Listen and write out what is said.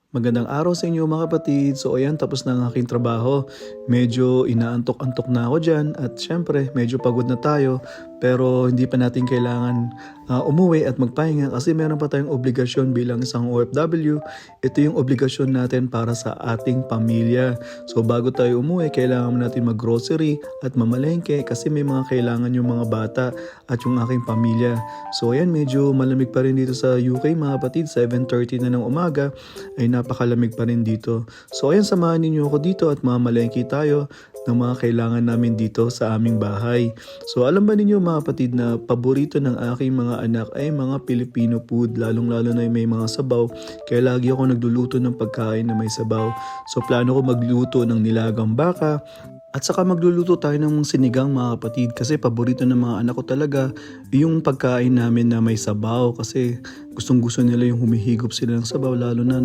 Magandang araw sa inyo mga kapatid. So ayan, tapos na ang aking trabaho. Medyo inaantok-antok na ako dyan at syempre medyo pagod na tayo. Pero hindi pa natin kailangan umuwi at magpahinga kasi meron pa tayong obligasyon bilang isang OFW. Ito yung obligasyon natin para sa ating pamilya. So bago tayo umuwi, kailangan natin mag-grocery at mamalengke kasi may mga kailangan yung mga bata at yung aking pamilya. So ayan, medyo malamig pa rin dito sa UK mga kapatid. 7:30 na ng umaga ay napakalamig pa rin dito. So ayan, samahan ninyo ako dito at mamalengke tayo ng mga kailangan namin dito sa aming bahay. So alam ba ninyo mga kapatid na paborito ng aking mga anak ay mga Filipino food, lalong-lalo na yung may mga sabaw. Kaya lagi ako nagluluto ng pagkain na may sabaw. So plano ko magluto ng nilagang baka at saka magluluto tayo ng sinigang mga kapatid kasi paborito ng mga anak ko talaga yung pagkain namin na may sabaw kasi gustong gusto nila yung humihigop sila ng sabaw lalo na